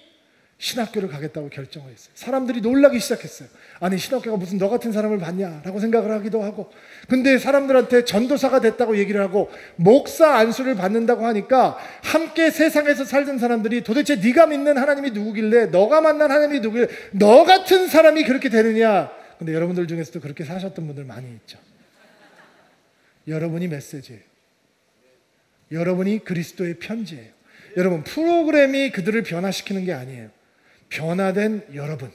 신학교를 가겠다고 결정을 했어요. 사람들이 놀라기 시작했어요. 아니 신학교가 무슨 너 같은 사람을 받냐라고 생각을 하기도 하고 근데 사람들한테 전도사가 됐다고 얘기를 하고 목사 안수를 받는다고 하니까 함께 세상에서 살던 사람들이 도대체 네가 믿는 하나님이 누구길래 너가 만난 하나님이 누구길래 너 같은 사람이 그렇게 되느냐. 근데 여러분들 중에서도 그렇게 사셨던 분들 많이 있죠. 여러분이 메시지예요. 여러분이 그리스도의 편지예요. 여러분 프로그램이 그들을 변화시키는 게 아니에요. 변화된 여러분,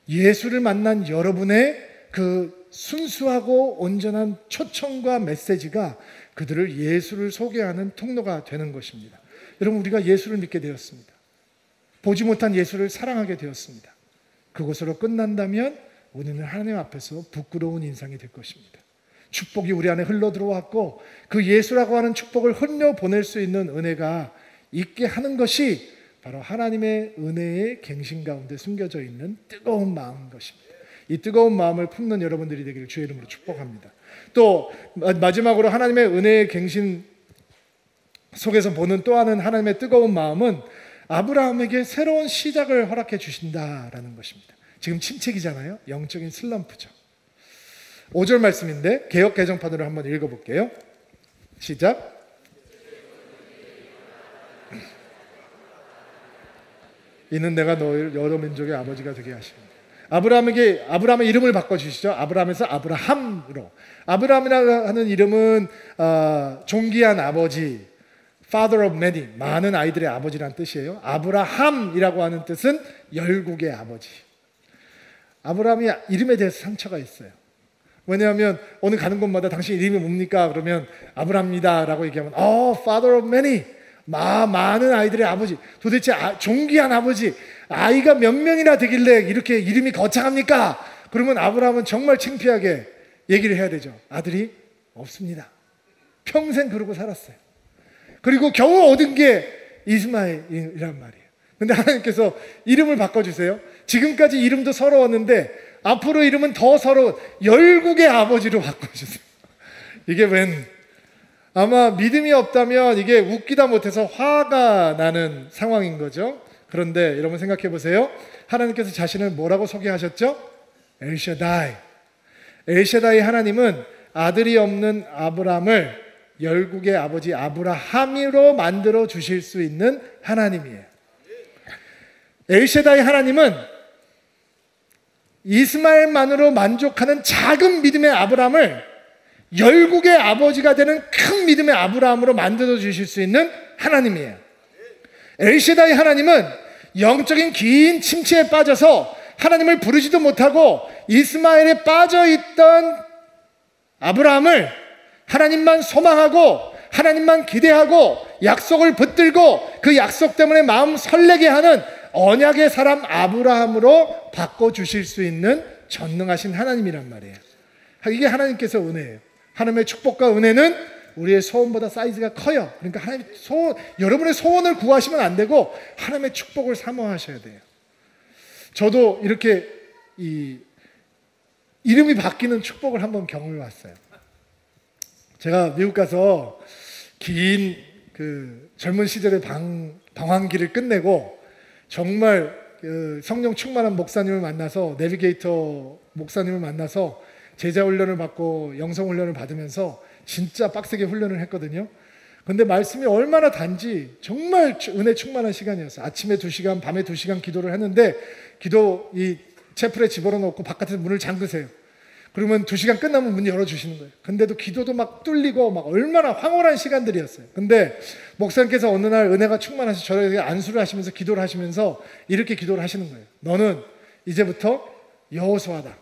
예수를 만난 여러분의 그 순수하고 온전한 초청과 메시지가 그들을 예수를 소개하는 통로가 되는 것입니다. 여러분 우리가 예수를 믿게 되었습니다. 보지 못한 예수를 사랑하게 되었습니다. 그것으로 끝난다면 우리는 하나님 앞에서 부끄러운 인상이 될 것입니다. 축복이 우리 안에 흘러 들어왔고 그 예수라고 하는 축복을 흘려 보낼 수 있는 은혜가 있게 하는 것이 바로 하나님의 은혜의 갱신 가운데 숨겨져 있는 뜨거운 마음인 것입니다. 이 뜨거운 마음을 품는 여러분들이 되기를 주의 이름으로 축복합니다. 또 마지막으로 하나님의 은혜의 갱신 속에서 보는 또 하나는 하나님의 뜨거운 마음은 아브라함에게 새로운 시작을 허락해 주신다라는 것입니다. 지금 침체기잖아요. 영적인 슬럼프죠. 5절 말씀인데 개역 개정판으로 한번 읽어볼게요. 시작. 이는 내가 너를 여러 민족의 아버지가 되게 하십니다. 아브라함의 이름을 바꿔주시죠. 아브라함에서 아브라함으로. 아브라함이라고 하는 이름은 존귀한 아버지, Father of many, 많은 아이들의 아버지란 뜻이에요. 아브라함이라고 하는 뜻은 열국의 아버지. 아브라함이 이름에 대해서 상처가 있어요. 왜냐하면 오늘 가는 곳마다 당신 이름이 뭡니까? 그러면 아브라함입니다 라고 얘기하면 Father of many, 많은 아이들의 아버지. 도대체 존귀한 아버지, 아이가 몇 명이나 되길래 이렇게 이름이 거창합니까? 그러면 아브라함은 정말 창피하게 얘기를 해야 되죠. 아들이 없습니다. 평생 그러고 살았어요. 그리고 겨우 얻은 게 이스마엘이란 말이에요. 근데 하나님께서 이름을 바꿔주세요. 지금까지 이름도 서러웠는데 앞으로 이름은 더 서러운 열국의 아버지로 바꿔주세요. 이게 아마 믿음이 없다면 이게 웃기다 못해서 화가 나는 상황인 거죠. 그런데 여러분 생각해 보세요. 하나님께서 자신을 뭐라고 소개하셨죠? 엘샤다이. 엘샤다이 하나님은 아들이 없는 아브람을 열국의 아버지 아브라함으로 만들어 주실 수 있는 하나님이에요. 엘샤다이 하나님은 이스마엘만으로 만족하는 작은 믿음의 아브람을 열국의 아버지가 되는 큰 믿음의 아브라함으로 만들어 주실 수 있는 하나님이에요. 엘샤다이 하나님은 영적인 긴 침체에 빠져서 하나님을 부르지도 못하고 이스마엘에 빠져있던 아브라함을 하나님만 소망하고 하나님만 기대하고 약속을 붙들고 그 약속 때문에 마음 설레게 하는 언약의 사람 아브라함으로 바꿔주실 수 있는 전능하신 하나님이란 말이에요. 이게 하나님께서 은혜예요. 하나님의 축복과 은혜는 우리의 소원보다 사이즈가 커요. 그러니까 여러분의 소원을 구하시면 안 되고 하나님의 축복을 사모하셔야 돼요. 저도 이렇게 이름이 바뀌는 축복을 한번 경험해 봤어요. 제가 미국 가서 긴 젊은 시절의 방황기를 끝내고 정말 성령 충만한 목사님을 만나서 내비게이터 목사님을 만나서 제자 훈련을 받고 영성 훈련을 받으면서 진짜 빡세게 훈련을 했거든요. 근데 말씀이 얼마나 단지 정말 은혜 충만한 시간이었어요. 아침에 2시간, 밤에 2시간 기도를 했는데 이 채플에 집어넣고 바깥에서 문을 잠그세요. 그러면 2시간 끝나면 문 열어주시는 거예요. 근데도 기도도 막 뚫리고 막 얼마나 황홀한 시간들이었어요. 근데 목사님께서 어느 날 은혜가 충만하셔서 저에게 안수를 하시면서 기도를 하시면서 이렇게 기도를 하시는 거예요. 너는 이제부터 여호수아다.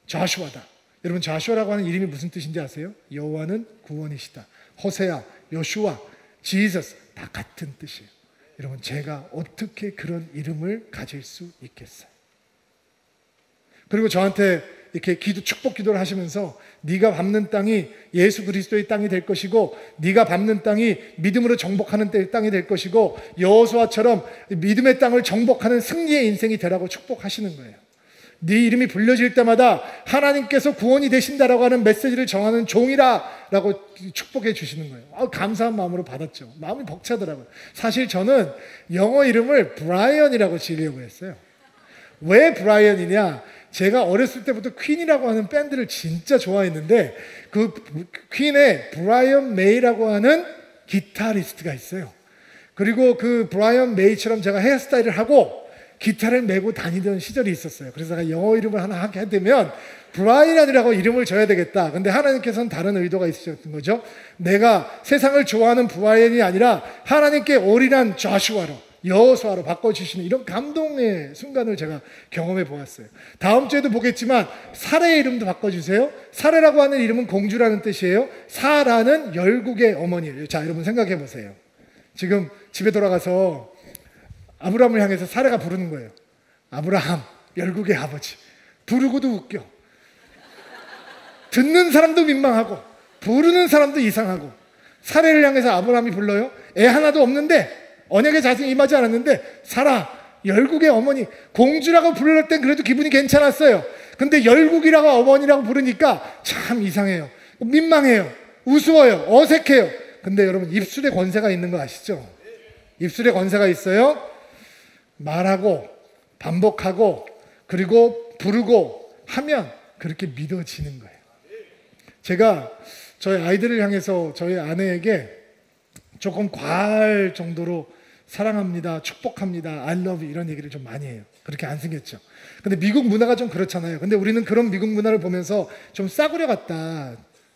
좌슈아다. 여러분 좌슈아라고 하는 이름이 무슨 뜻인지 아세요? 여호와는 구원이시다. 호세아, 요슈아, 지저스 다 같은 뜻이에요. 여러분 제가 어떻게 그런 이름을 가질 수 있겠어요? 그리고 저한테 이렇게 축복 기도를 하시면서 네가 밟는 땅이 예수 그리스도의 땅이 될 것이고 네가 밟는 땅이 믿음으로 정복하는 땅이 될 것이고 여호수아처럼 믿음의 땅을 정복하는 승리의 인생이 되라고 축복하시는 거예요. 네 이름이 불려질 때마다 하나님께서 구원이 되신다라고 하는 메시지를 정하는 종이라라고 축복해 주시는 거예요. 감사한 마음으로 받았죠. 마음이 벅차더라고요. 사실 저는 영어 이름을 브라이언이라고 지으려고 했어요. 왜 브라이언이냐? 제가 어렸을 때부터 퀸이라고 하는 밴드를 진짜 좋아했는데 그 퀸의 브라이언 메이라고 하는 기타리스트가 있어요. 그리고 그 브라이언 메이처럼 제가 헤어스타일을 하고 기타를 메고 다니던 시절이 있었어요. 그래서 제가 영어 이름을 하나 하게 되면 브라이언이라고 이름을 줘야 되겠다. 근데 하나님께서는 다른 의도가 있으셨던 거죠. 내가 세상을 좋아하는 브라이언이 아니라 하나님께 올인한 좌슈아로 여호수아로 바꿔주시는 이런 감동의 순간을 제가 경험해 보았어요. 다음 주에도 보겠지만 사레의 이름도 바꿔주세요. 사레라고 하는 이름은 공주라는 뜻이에요. 사라는 열국의 어머니예요. 자, 여러분 생각해 보세요. 지금 집에 돌아가서 아브라함을 향해서 사레가 부르는 거예요. 아브라함, 열국의 아버지. 부르고도 웃겨. 듣는 사람도 민망하고 부르는 사람도 이상하고. 사레를 향해서 아브라함이 불러요. 애 하나도 없는데 언약의 자성이 임하지 않았는데 사라, 열국의 어머니, 공주라고 부를 땐 그래도 기분이 괜찮았어요. 근데 열국이라고 어머니라고 부르니까 참 이상해요. 민망해요. 우스워요. 어색해요. 근데 여러분, 입술에 권세가 있는 거 아시죠? 입술에 권세가 있어요. 말하고 반복하고 그리고 부르고 하면 그렇게 믿어지는 거예요. 제가 저희 아이들을 향해서 저희 아내에게 조금 과할 정도로 사랑합니다, 축복합니다, I love you 이런 얘기를 좀 많이 해요. 그렇게 안 생겼죠. 근데 미국 문화가 좀 그렇잖아요. 근데 우리는 그런 미국 문화를 보면서 좀 싸구려 같다,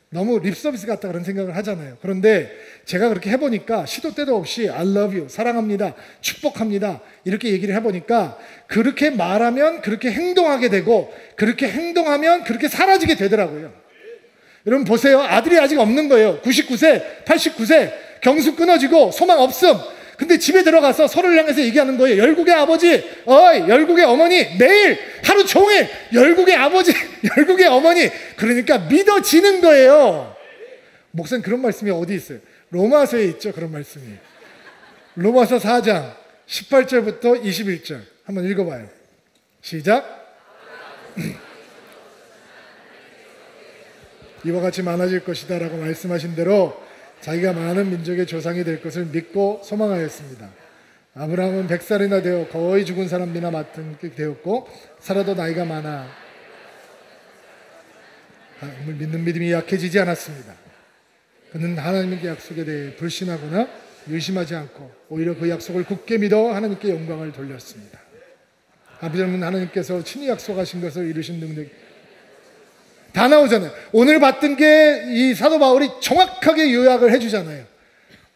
너무 립서비스 같다 그런 생각을 하잖아요. 그런데 제가 그렇게 해보니까 시도 때도 없이 I love you, 사랑합니다, 축복합니다 이렇게 얘기를 해보니까 그렇게 말하면 그렇게 행동하게 되고 그렇게 행동하면 그렇게 사라지게 되더라고요. 여러분 보세요. 아들이 아직 없는 거예요. 99세, 89세, 경수 끊어지고 소망 없음. 근데 집에 들어가서 서로를 향해서 얘기하는 거예요. 열국의 아버지, 어이, 열국의 어머니, 매일 하루 종일 열국의 아버지, 열국의 어머니. 그러니까 믿어지는 거예요. 목사님, 그런 말씀이 어디 있어요? 로마서에 있죠, 그런 말씀이. 로마서 4장 18절부터 21절 한번 읽어봐요. 시작. 이와 같이 많아질 것이다 라고 말씀하신 대로 자기가 많은 민족의 조상이 될 것을 믿고 소망하였습니다. 아브라함은 100살이나 되어 거의 죽은 사람이나 맡은 게 되었고 살아도 나이가 많아 하나님을 믿는 믿음이 약해지지 않았습니다. 그는 하나님의 약속에 대해 불신하거나 의심하지 않고 오히려 그 약속을 굳게 믿어 하나님께 영광을 돌렸습니다. 아브라함은 하나님께서 친히 약속하신 것을 이루신 능력이 다 나오잖아요. 오늘 봤던 게 이 사도 바울이 정확하게 요약을 해주잖아요.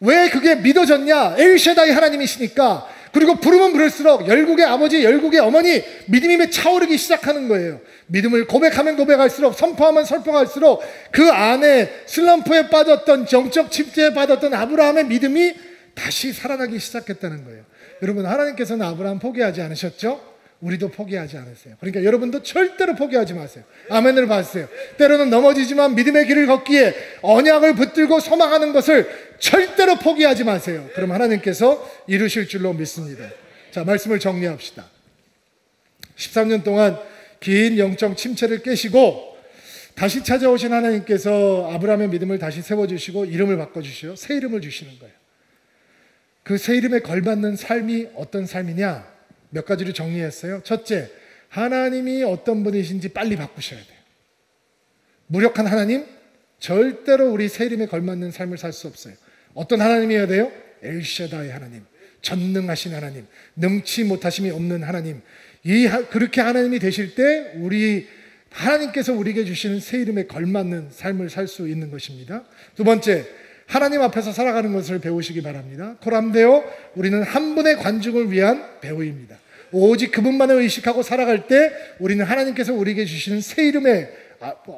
왜 그게 믿어졌냐? 엘샤다이 하나님이시니까. 그리고 부르면 부를수록 열국의 아버지, 열국의 어머니 믿음이 차오르기 시작하는 거예요. 믿음을 고백하면 고백할수록, 선포하면 선포할수록 그 안에 슬럼프에 빠졌던, 정적 침체에 빠졌던 아브라함의 믿음이 다시 살아나기 시작했다는 거예요. 여러분, 하나님께서는 아브라함 포기하지 않으셨죠? 우리도 포기하지 않으세요. 그러니까 여러분도 절대로 포기하지 마세요. 아멘을 받으세요. 때로는 넘어지지만 믿음의 길을 걷기에 언약을 붙들고 소망하는 것을 절대로 포기하지 마세요. 그럼 하나님께서 이루실 줄로 믿습니다. 자, 말씀을 정리합시다. 13년 동안 긴 영적 침체를 깨시고 다시 찾아오신 하나님께서 아브라함의 믿음을 다시 세워주시고 이름을 바꿔주시고 새 이름을 주시는 거예요. 그 새 이름에 걸맞는 삶이 어떤 삶이냐? 몇 가지를 정리했어요. 첫째, 하나님이 어떤 분이신지 빨리 바꾸셔야 돼요. 무력한 하나님, 절대로 우리 새 이름에 걸맞는 삶을 살 수 없어요. 어떤 하나님이어야 돼요? 엘샤다이 하나님, 전능하신 하나님, 능치 못하심이 없는 하나님. 그렇게 하나님이 되실 때 하나님께서 우리에게 주시는 새 이름에 걸맞는 삶을 살 수 있는 것입니다. 두 번째, 하나님 앞에서 살아가는 것을 배우시기 바랍니다. 코람데오, 우리는 한 분의 관중을 위한 배우입니다. 오직 그분만을 의식하고 살아갈 때 우리는 하나님께서 우리에게 주시는 새 이름에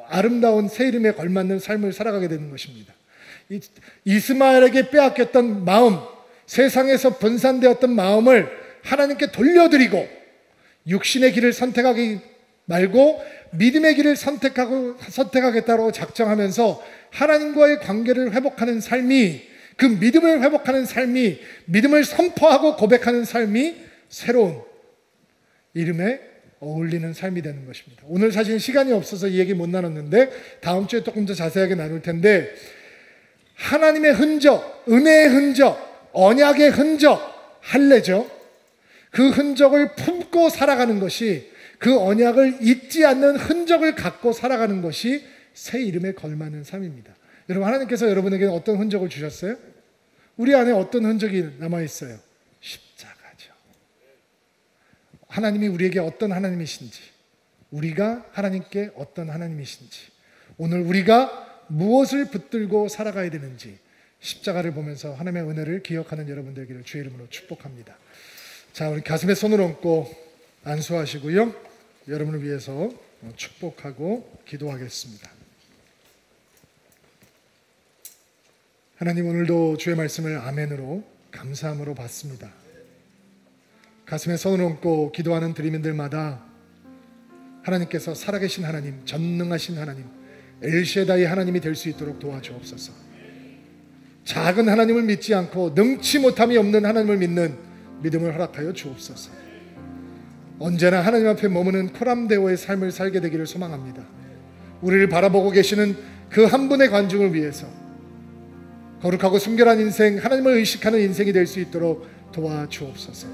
아름다운 새 이름에 걸맞는 삶을 살아가게 되는 것입니다. 이스마엘에게 빼앗겼던 마음, 세상에서 분산되었던 마음을 하나님께 돌려드리고 육신의 길을 선택하기 말고 믿음의 길을 선택하겠다고 작정하면서 하나님과의 관계를 회복하는 삶이, 그 믿음을 회복하는 삶이, 믿음을 선포하고 고백하는 삶이 새로운 이름에 어울리는 삶이 되는 것입니다. 오늘 사실 시간이 없어서 이 얘기 못 나눴는데 다음 주에 조금 더 자세하게 나눌 텐데, 하나님의 흔적, 은혜의 흔적, 언약의 흔적, 할례죠. 그 흔적을 품고 살아가는 것이, 그 언약을 잊지 않는 흔적을 갖고 살아가는 것이 새 이름에 걸맞는 삶입니다. 여러분, 하나님께서 여러분에게 어떤 흔적을 주셨어요? 우리 안에 어떤 흔적이 남아있어요? 십자가죠. 하나님이 우리에게 어떤 하나님이신지, 우리가 하나님께 어떤 하나님이신지, 오늘 우리가 무엇을 붙들고 살아가야 되는지 십자가를 보면서 하나님의 은혜를 기억하는 여러분 되기를 주의 이름으로 축복합니다. 자, 우리 가슴에 손을 얹고 안수하시고요, 여러분을 위해서 축복하고 기도하겠습니다. 하나님, 오늘도 주의 말씀을 아멘으로 감사함으로 받습니다. 가슴에 손을 얹고 기도하는 드리민들마다 하나님께서 살아계신 하나님, 전능하신 하나님, 엘셰다이 하나님이 될 수 있도록 도와주옵소서. 작은 하나님을 믿지 않고 능치 못함이 없는 하나님을 믿는 믿음을 허락하여 주옵소서. 언제나 하나님 앞에 머무는 코람데오의 삶을 살게 되기를 소망합니다. 우리를 바라보고 계시는 그 한 분의 관중을 위해서 거룩하고 순결한 인생, 하나님을 의식하는 인생이 될 수 있도록 도와주옵소서.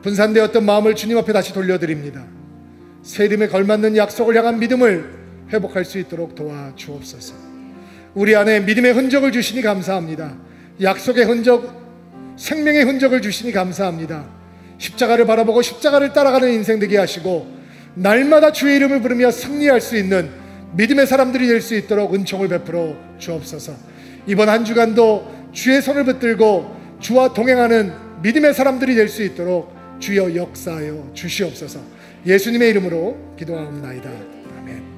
분산되었던 마음을 주님 앞에 다시 돌려드립니다. 새 이름에 걸맞는 약속을 향한 믿음을 회복할 수 있도록 도와주옵소서. 우리 안에 믿음의 흔적을 주시니 감사합니다. 약속의 흔적, 생명의 흔적을 주시니 감사합니다. 십자가를 바라보고 십자가를 따라가는 인생 되게 하시고 날마다 주의 이름을 부르며 승리할 수 있는 믿음의 사람들이 될 수 있도록 은총을 베풀어 주옵소서. 이번 한 주간도 주의 손을 붙들고 주와 동행하는 믿음의 사람들이 될 수 있도록 주여 역사하여 주시옵소서. 예수님의 이름으로 기도하옵나이다. 아멘.